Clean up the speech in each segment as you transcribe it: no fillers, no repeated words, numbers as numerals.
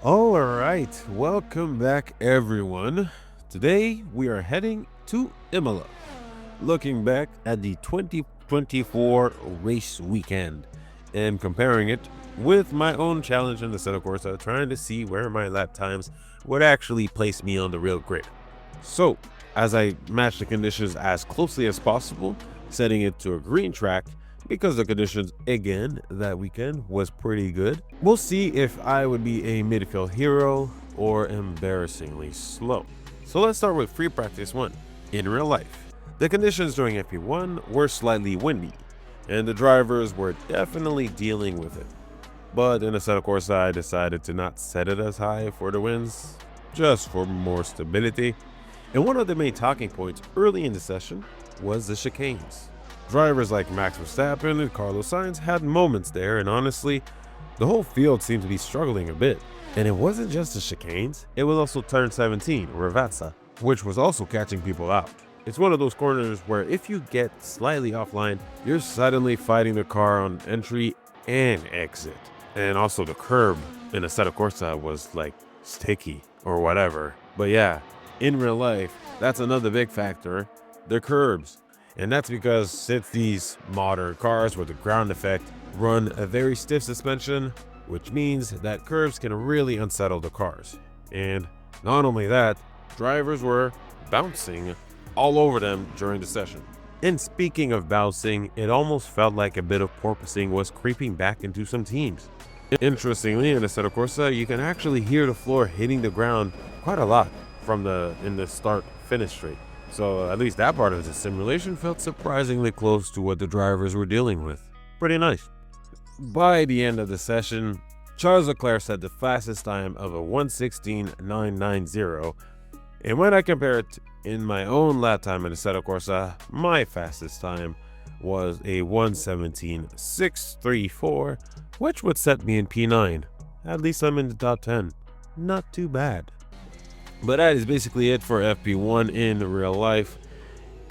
All right, welcome back everyone. Today we are heading to Imola, looking back at the 2024 race weekend and comparing it with my own challenge in the Assetto Corsa, trying to see where my lap times would actually place me on the real grid. So, as I match the conditions as closely as possible, setting it to a green track because the conditions again that weekend was pretty good. We'll see if I would be a midfield hero or embarrassingly slow. So let's start with free practice 1. In real life, the conditions during FP1 were slightly windy, and the drivers were definitely dealing with it. But in a set of course, I decided to not set it as high for the wins, just for more stability. And one of the main talking points early in the session was the chicanes. Drivers like Max Verstappen and Carlos Sainz had moments there, and honestly, the whole field seemed to be struggling a bit. And it wasn't just the chicanes, it was also turn 17, Ravazza, which was also catching people out. It's one of those corners where if you get slightly offline, you're suddenly fighting the car on entry and exit. And also the curb in Assetto Corsa was like sticky or whatever. But yeah, in real life, that's another big factor, the curbs. And that's because since these modern cars with the ground effect run a very stiff suspension, which means that curves can really unsettle the cars. And not only that, drivers were bouncing all over them during the session. And speaking of bouncing, it almost felt like a bit of porpoising was creeping back into some teams. Interestingly, in Assetto Corsa, you can actually hear the floor hitting the ground quite a lot in the start-finish straight. So at least that part of the simulation felt surprisingly close to what the drivers were dealing with. Pretty nice. By the end of the session, Charles Leclerc set the fastest time of a 1:16.990, and when I compare it in my own lap time in Assetto Corsa, my fastest time was a 1:17.634, which would set me in P9. At least I'm in the top 10. Not too bad. But that is basically it for FP1 in real life.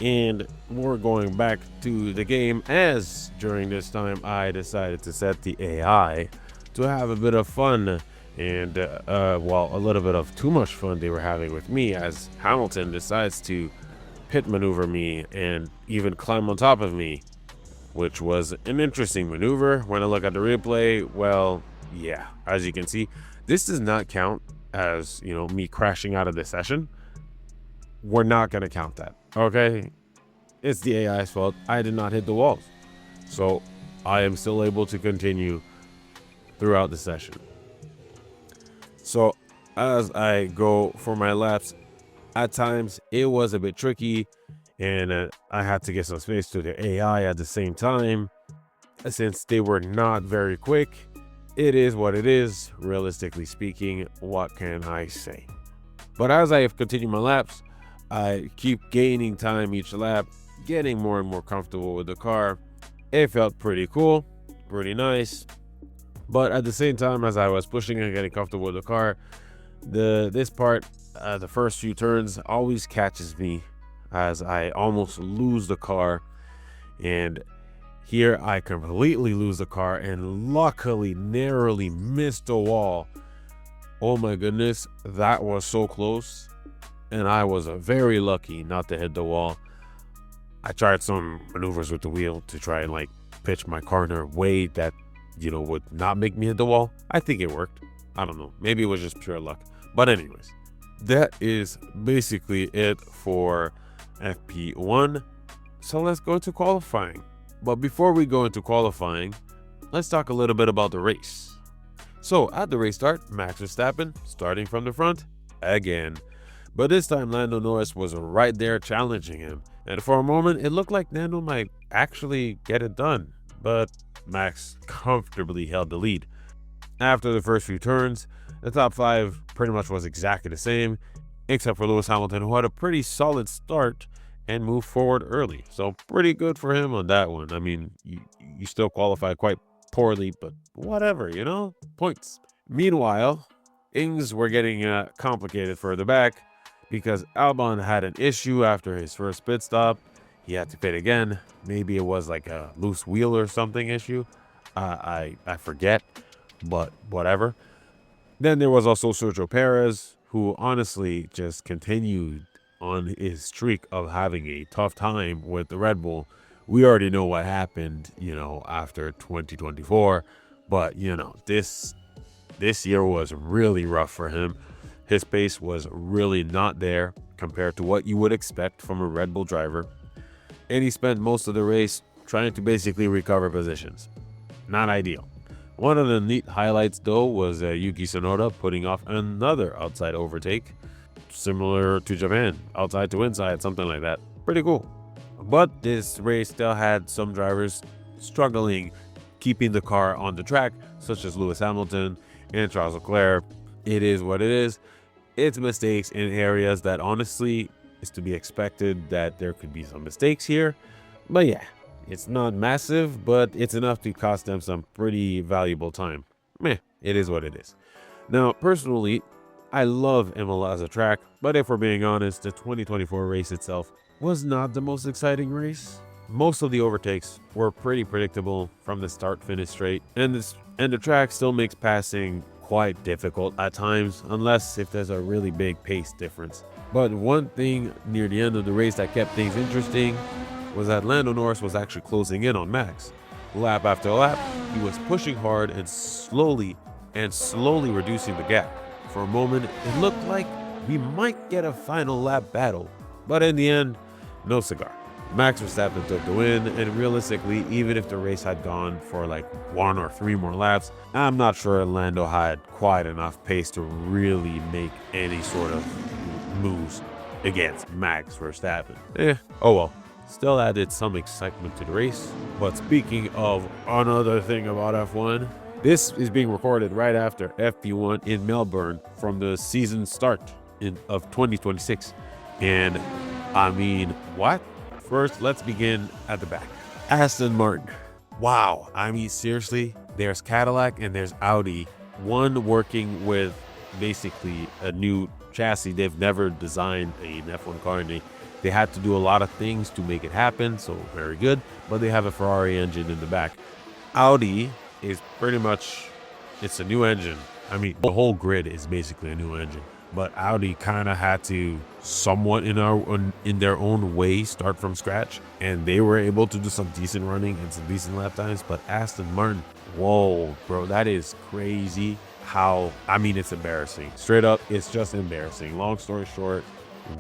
And we're going back to the game, as during this time I decided to set the AI to have a bit of fun. And a little bit of too much fun they were having with me, as Hamilton decides to pit maneuver me and even climb on top of me, which was an interesting maneuver. When I look at the replay, well, yeah, as you can see, this does not count as, me crashing out of the session. We're not going to count that, okay? It's the AI's fault. I did not hit the walls. So I am still able to continue throughout the session. So as I go for my laps, at times it was a bit tricky, and I had to get some space to the AI at the same time, since they were not very quick. It is what it is, realistically speaking. What can I say? But as I continue my laps, I keep gaining time each lap, getting more and more comfortable with the car. It felt pretty cool, pretty nice. But at the same time, as I was pushing and getting comfortable with the car, the first few turns always catches me, as I almost lose the car. And here I completely lose the car and luckily narrowly missed the wall. Oh my goodness, that was so close. And I was very lucky not to hit the wall. I tried some maneuvers with the wheel to try and pitch my car in a way that, would not make me hit the wall. I think it worked. I don't know. Maybe it was just pure luck. But anyways, that is basically it for FP1. So let's go to qualifying. But before we go into qualifying, let's talk a little bit about the race. So at the race start, Max Verstappen starting from the front again. But this time Lando Norris was right there challenging him. And for a moment, it looked like Lando might actually get it done. But Max comfortably held the lead. After the first few turns, the top 5 pretty much was exactly the same, except for Lewis Hamilton, who had a pretty solid start and moved forward early. So pretty good for him on that one. I mean, you still qualified quite poorly, but whatever, points. Meanwhile, things were getting complicated further back because Albon had an issue after his first pit stop. He had to pit again. Maybe it was like a loose wheel or something issue. I forget, but whatever. Then there was also Sergio Perez, who honestly just continued on his streak of having a tough time with the Red Bull. We already know what happened, after 2024, but this year was really rough for him. His pace was really not there compared to what you would expect from a Red Bull driver, and he spent most of the race trying to basically recover positions. Not ideal. One of the neat highlights, though, was Yuki Tsunoda putting off another outside overtake, similar to Japan, outside to inside, something like that. Pretty cool. But this race still had some drivers struggling keeping the car on the track, such as Lewis Hamilton and Charles Leclerc. It is what it is. It's mistakes in areas that honestly is to be expected that there could be some mistakes here. But yeah, it's not massive, but it's enough to cost them some pretty valuable time. It is what it is. Now, personally, I love Imola as a track, but if we're being honest, the 2024 race itself was not the most exciting race. Most of the overtakes were pretty predictable from the start-finish straight, and the track still makes passing quite difficult at times, unless if there's a really big pace difference. But one thing near the end of the race that kept things interesting was that Lando Norris was actually closing in on Max. Lap after lap, he was pushing hard and slowly reducing the gap. For a moment, it looked like we might get a final lap battle, but in the end, no cigar. Max Verstappen took the win, and realistically, even if the race had gone for like 1 or 3 more laps, I'm not sure Lando had quite enough pace to really make any sort of moves against Max Verstappen. Oh well. Still added some excitement to the race. But speaking of another thing about F1, this is being recorded right after FP1 in Melbourne from the season start of 2026. And I mean, what? First, let's begin at the back. Aston Martin. Wow. I mean, seriously, there's Cadillac and there's Audi. One working with basically a new chassis. They've never designed an F1 car, and they had to do a lot of things to make it happen, so very good. But they have a Ferrari engine in the back. Audi is pretty much, it's a new engine. I mean, the whole grid is basically a new engine. But Audi kind of had to somewhat in their own way start from scratch, and they were able to do some decent running and some decent lap times. But Aston Martin, whoa, bro, that is crazy. It's embarrassing. Straight up, it's just embarrassing. Long story short,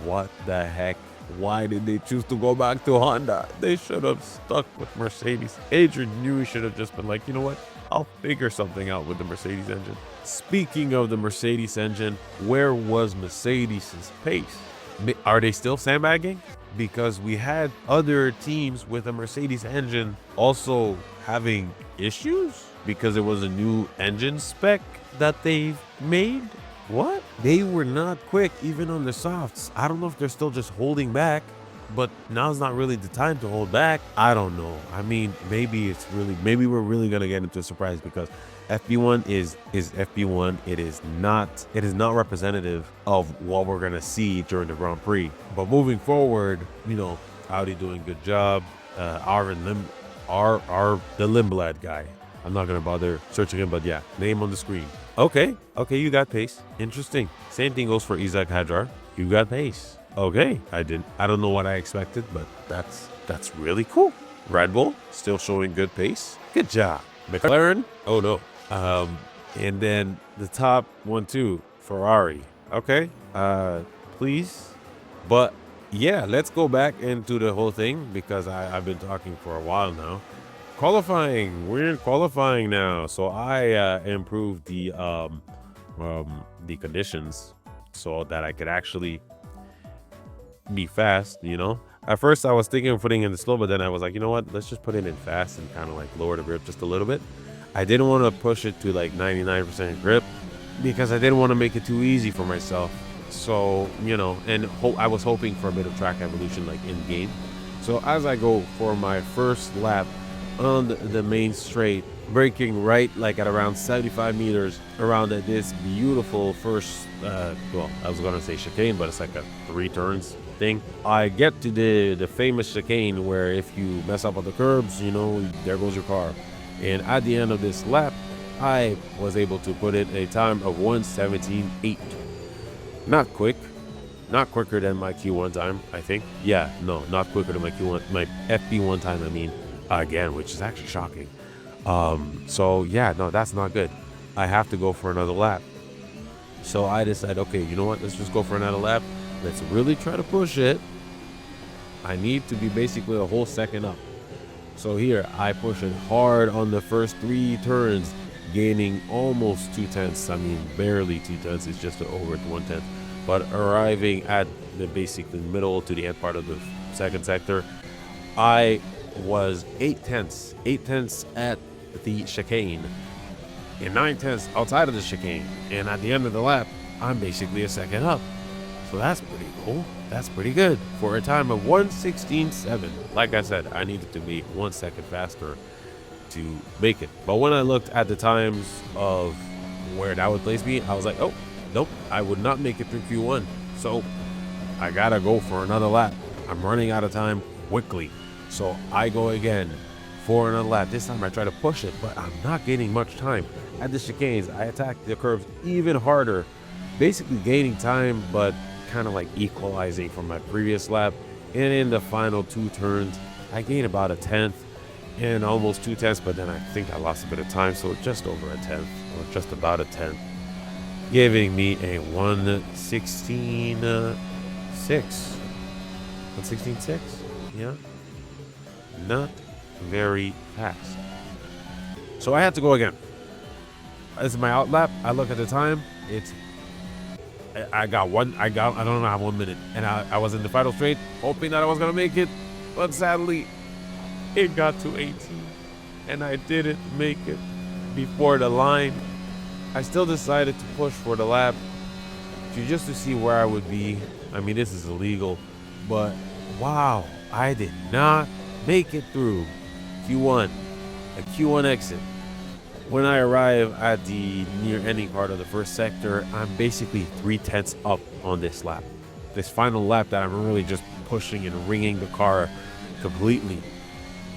what the heck? Why did they choose to go back to Honda? They should have stuck with Mercedes. Adrian Newey should have just been like, you know what? I'll figure something out with the Mercedes engine. Speaking of the Mercedes engine, where was Mercedes' pace? Are they still sandbagging? Because we had other teams with a Mercedes engine also having issues because it was a new engine spec that they've made. What? They were not quick even on the softs. I don't know if they're still just holding back, but now's not really the time to hold back. I don't know. I mean, maybe we're really gonna get into a surprise because FP1 is FP1. It is not representative of what we're gonna see during the Grand Prix. But moving forward, Audi doing a good job. The Lindblad guy. I'm not gonna bother searching him, but yeah, name on the screen. Okay, you got pace. Interesting. Same thing goes for Isaac Hadjar. You got pace. Okay, I don't know what I expected, but that's really cool. Red Bull still showing good pace. Good job. McLaren. Oh no. And then the top 1-2 Ferrari. Okay. Please. But yeah, let's go back into the whole thing because I've been talking for a while now. Qualifying. We're in qualifying now. So I improved the conditions so that I could actually be fast, At first I was thinking of putting in the slow, but then I was like, you know what? Let's just put it in fast and kind of like lower the grip just a little bit. I didn't want to push it to like 99% grip because I didn't want to make it too easy for myself. So, I was hoping for a bit of track evolution like in game. So as I go for my first lap on the main straight, braking right like at around 75 meters around this beautiful first, I was going to say chicane, but it's like a 3 turns thing. I get to the famous chicane where if you mess up on the curbs, there goes your car. And at the end of this lap, I was able to put in a time of 1:17.8. Not quick, not quicker than my Q1 time, I think. Yeah, no, not quicker than my Q1, my FP1 time, I mean, again, which is actually shocking. So yeah, no, that's not good. I have to go for another lap. So I decided, okay, you know what? Let's just go for another lap. Let's really try to push it. I need to be basically a whole second up. So here, I push it hard on the first 3 turns, gaining almost 2/10. I mean, barely 2/10. It's just over 1/10. But arriving at the basically middle to the end part of the second sector, I was 8/10. 8/10 at the chicane and 9/10 outside of the chicane. And at the end of the lap, I'm basically a second up. So that's pretty cool. That's pretty good for a time of 1:16.7. Like I said, I needed to be 1 second faster to make it. But when I looked at the times of where that would place me, I was like, oh, nope, I would not make it through Q1. So I gotta go for another lap. I'm running out of time quickly. So I go again for another lap. This time I try to push it, but I'm not gaining much time. At the chicanes, I attack the curves even harder, basically gaining time, but kind of like equalizing from my previous lap. And in the final 2 turns, I gained about 1/10 and almost 2/10, but then I think I lost a bit of time, so just over 1/10 or just about 1/10, giving me a 1:16.6. 1:16.6, yeah, not very fast. So I had to go again. This is my out lap. I look at the time. I don't know, I have 1 minute, and I was in the final straight, hoping that I was gonna make it, but sadly, it got to 18, and I didn't make it before the line. I still decided to push for the lap, just to see where I would be. I mean, this is illegal, but wow, I did not make it through Q1, a Q1 exit. When I arrive at the near ending part of the first sector, I'm basically 3/10 up on this lap. This final lap that I'm really just pushing and ringing the car completely.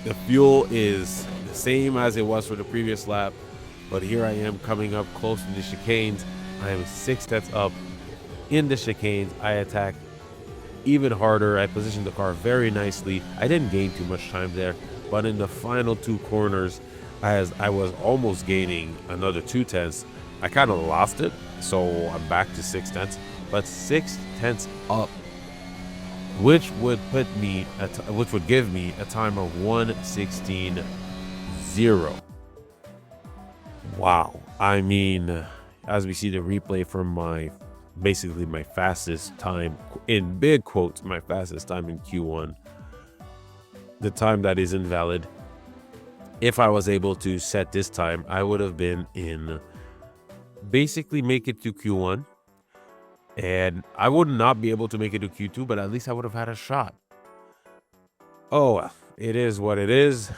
The fuel is the same as it was for the previous lap, but here I am coming up close to the chicanes. I am 6/10 up in the chicanes. I attack even harder. I positioned the car very nicely. I didn't gain too much time there, but in the final 2 corners, as I was almost gaining another 2/10, I kind of lost it, so I'm back to 6/10, but 6/10 up, which would give me a time of 1:16.0. Wow. I mean, as we see the replay from my fastest time, in big quotes, my fastest time in Q1, the time that is invalid. If I was able to set this time, I would have been in basically make it to Q1, and I would not be able to make it to Q2, but at least I would have had a shot. Oh, well, it is what it is.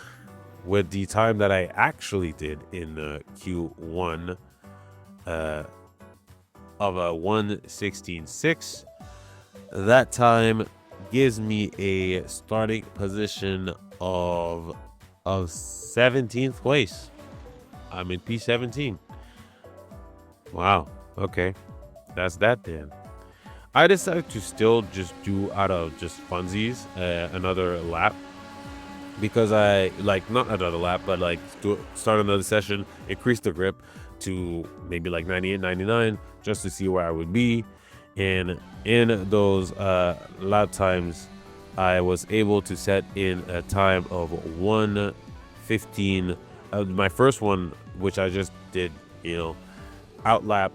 With the time that I actually did in Q1 of a 1:16.6, that time gives me a starting position of 17th place. I'm in P17. Wow. Okay. That's that then. I decided to still just do out of just funsies another lap, because I not another lap, but start another session, increase the grip to maybe 98, 99, just to see where I would be. And in those lap times, I was able to set in a time of 1:15. My first one, which I just did, out lap,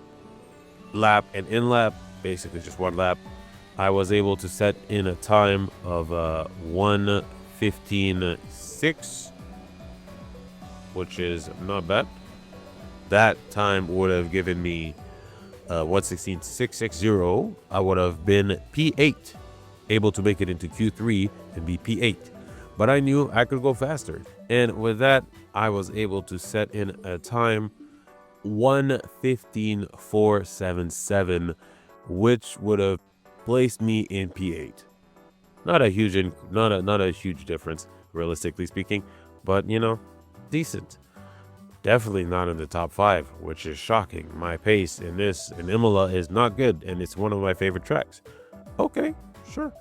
and in lap, basically just 1 lap, I was able to set in a time of 1:15.6, which is not bad. That time would have given me 1:16.660. I would have been P8, able to make it into Q3 and be P8. But I knew I could go faster. And with that, I was able to set in a time 1:15.477, which would have placed me in P8. Not a huge difference, realistically speaking, but decent. Definitely not in the top 5, which is shocking. My pace in Imola is not good, and it's one of my favorite tracks. Okay, sure.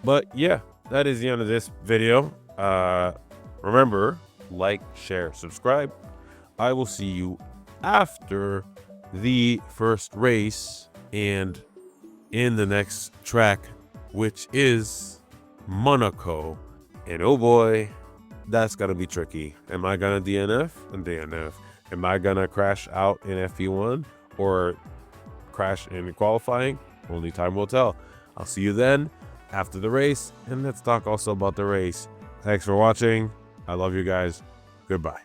But yeah, that is the end of this video. Remember, like, share, subscribe. I will see you after the first race and in the next track, which is Monaco. And oh boy, that's gonna be tricky. Am I gonna DNF? DNF. Am I gonna crash out in FP1 or crash in qualifying? Only time will tell. I'll see you then after the race, and let's talk also about the race. Thanks for watching. I love you guys. Goodbye.